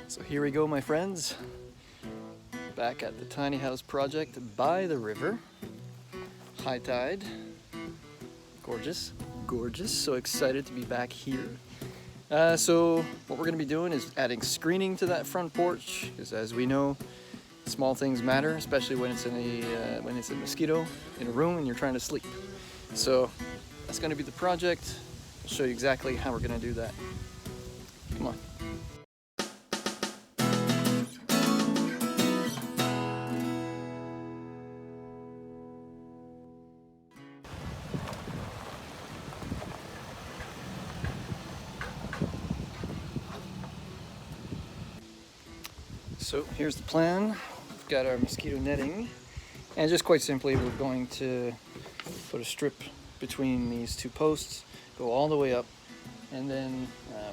So here we go, my friends, back at the tiny house project by the river. High tide, gorgeous, gorgeous. So excited to be back here. So what we're going to be doing is adding screening to that front porch, because as we know, small things matter, especially when it's a mosquito in a room and you're trying to sleep. So that's going to be the project. I'll show you exactly how we're going to do that. Come on. So here's the plan. We've got our mosquito netting, and just quite simply we're going to put a strip between these two posts, go all the way up, and then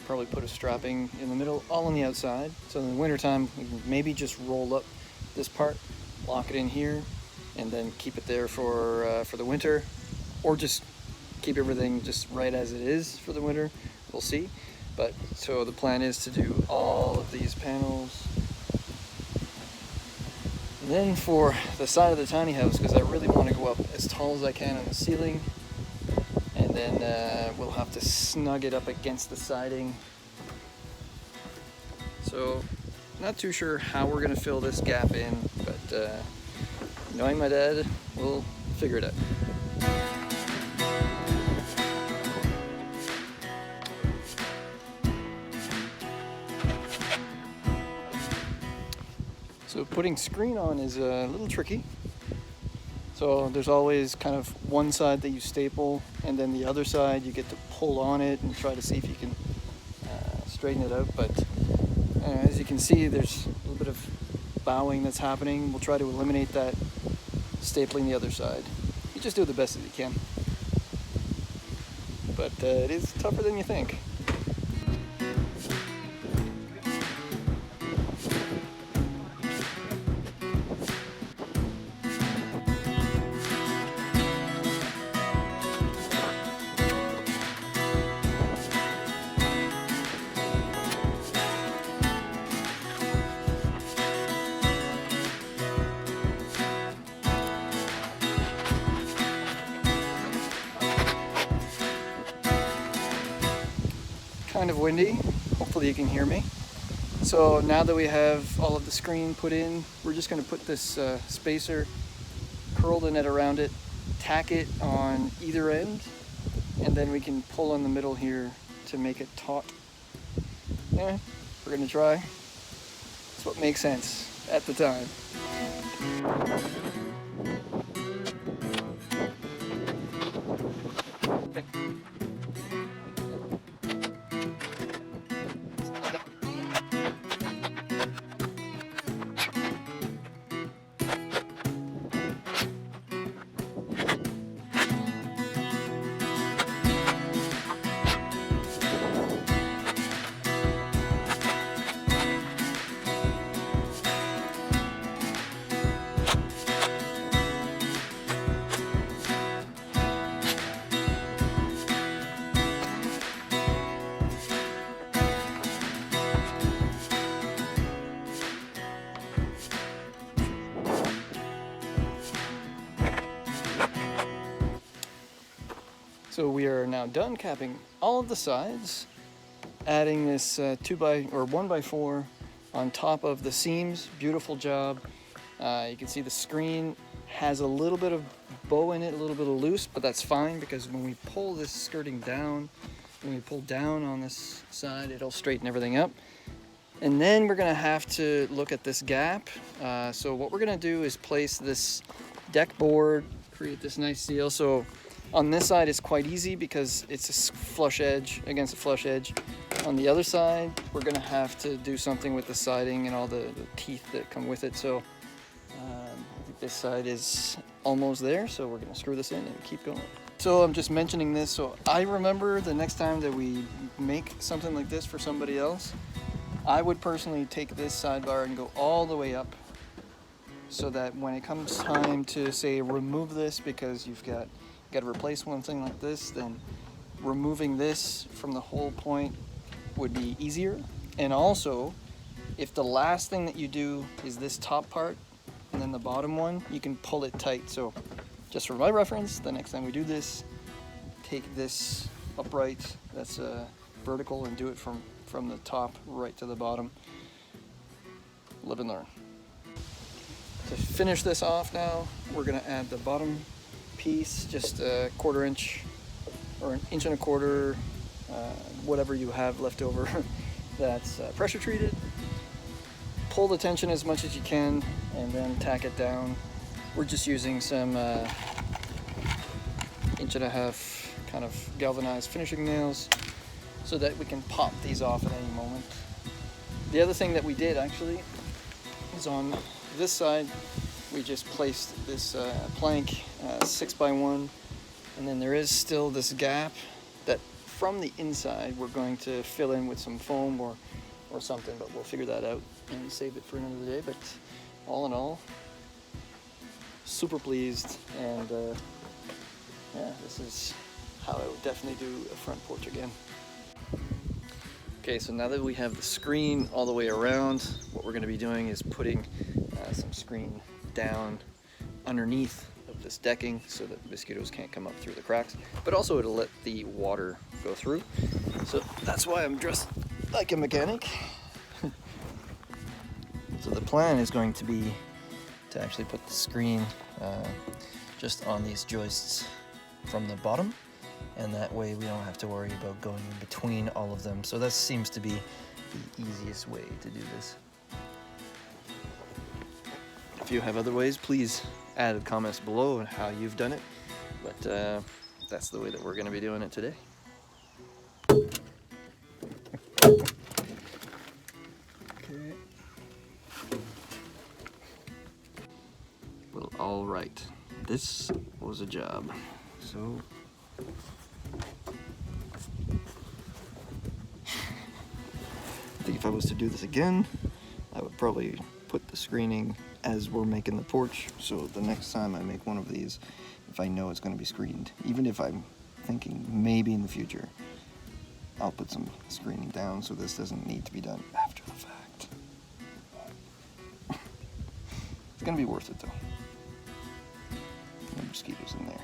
probably put a strapping in the middle, all on the outside. So in the wintertime we can maybe just roll up this part, lock it in here, and then keep it there for the winter, or just keep everything just right as it is for the winter. We'll see. But so the plan is to do all of these panels. And then for the side of the tiny house, because I really want to go up as tall as I can on the ceiling, and then we'll have to snug it up against the siding. So not too sure how we're going to fill this gap in, but knowing my dad, we'll figure it out. So putting screen on is a little tricky. So there's always kind of one side that you staple, and then the other side you get to pull on it and try to see if you can straighten it out. But as you can see, there's a little bit of bowing that's happening. We'll try to eliminate that, stapling the other side. You just do the best that you can. But it is tougher than you think. Kind of windy, hopefully you can hear me. So now that we have all of the screen put in, we're just going to put this spacer, curl the net around it, tack it on either end, and then we can pull in the middle here to make it taut. Anyway, we're going to try. That's what makes sense at the time. So we are now done capping all of the sides, adding this 1x4 on top of the seams. Beautiful job. You can see the screen has a little bit of bow in it, a little bit of loose, but that's fine because when we pull this skirting down, when we pull down on this side, it'll straighten everything up. And then we're gonna have to look at this gap. So what we're gonna do is place this deck board, create this nice seal. So on this side it's quite easy because it's a flush edge against a flush edge. On the other side, we're gonna have to do something with the siding and all the teeth that come with it. So I think this side is almost there, so we're gonna screw this in and keep going. So I'm just mentioning this so I remember the next time that we make something like this for somebody else, I would personally take this sidebar and go all the way up so that when it comes time to, say, remove this because you've got to replace one thing like this, then removing this from the whole point would be easier. And also, If the last thing that you do is this top part and then the bottom one, you can pull it tight. So just for my reference, the next time we do this, take this upright, that's vertical, and do it from the top right to the bottom. Live and learn. To finish this off now, we're gonna add the bottom piece, just a 1/4 inch or 1.25 inch, whatever you have left over that's pressure treated. Pull the tension as much as you can and then tack it down. We're just using some 1.5 inch kind of galvanized finishing nails so that we can pop these off at any moment. The other thing that we did actually is on this side, we just placed this plank 6x1, and then there is still this gap that from the inside we're going to fill in with some foam or something, but we'll figure that out and save it for another day. But all in all, super pleased, and yeah, this is how I would definitely do a front porch again. Okay, so now that we have the screen all the way around, what we're going to be doing is putting some screen down underneath of this decking so that the mosquitoes can't come up through the cracks, but also it'll let the water go through. So that's why I'm dressed like a mechanic. So the plan is going to be to actually put the screen just on these joists from the bottom, and that way we don't have to worry about going in between all of them. So that seems to be the easiest way to do this. If you have other ways, please add comments below on how you've done it, but that's the way that we're going to be doing it today. Okay. Well, all right, this was a job. So I think if I was to do this again, I would probably put the screening as we're making the porch, so the next time I make one of these, if I know it's going to be screened, even if I'm thinking maybe in the future, I'll put some screening down so this doesn't need to be done after the fact. It's going to be worth it though. No mosquitoes in there.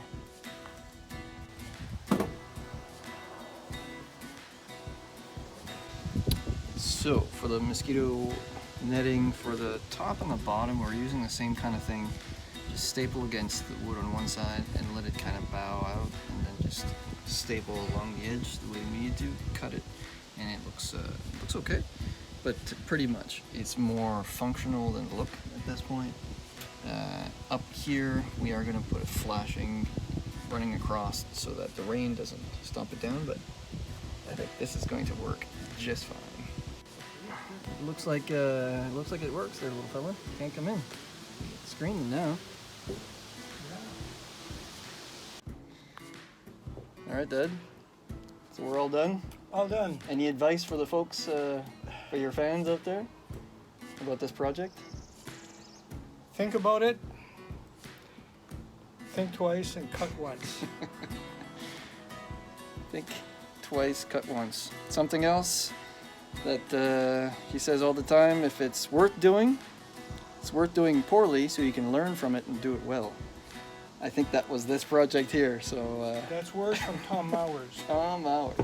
So for the mosquito netting for the top and the bottom, we're using the same kind of thing. Just staple against the wood on one side and let it kind of bow out, and then just staple along the edge the way we need to, cut it, and it looks okay. But pretty much it's more functional than look at this point. Up here we are going to put a flashing running across so that the rain doesn't stomp it down, but I think this is going to work just fine. Looks like it works there, little fella. Can't come in. Screening now. All right, Dad. So we're all done? All done. Any advice for the folks, for your fans out there about this project? Think about it. Think twice and cut once. Think twice, cut once. Something else that he says all the time, if it's worth doing poorly so you can learn from it and do it well. I think that was this project here, so... That's words from Tom Mowers. Tom Mowers.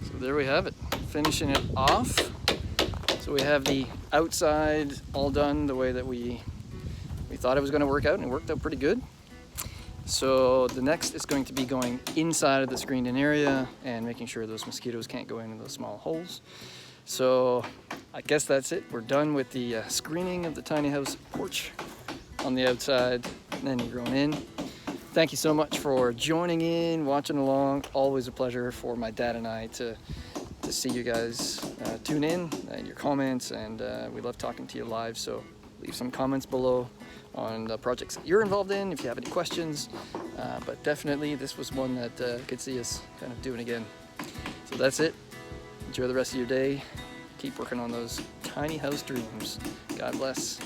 So there we have it, finishing it off. So we have the outside all done the way that we thought it was going to work out, and it worked out pretty good. So the next is going to be going inside of the screened in area and making sure those mosquitoes can't go into those small holes. So I guess that's it. We're done with the screening of the tiny house porch on the outside, and then you're going in. Thank you so much for joining in, watching along. Always a pleasure for my dad and I to see you guys tune in and your comments, and we love talking to you live. So leave some comments below on the projects that you're involved in if you have any questions, but definitely this was one that could see us kind of doing again. So that's it. Enjoy the rest of your day. Keep working on those tiny house dreams. God bless.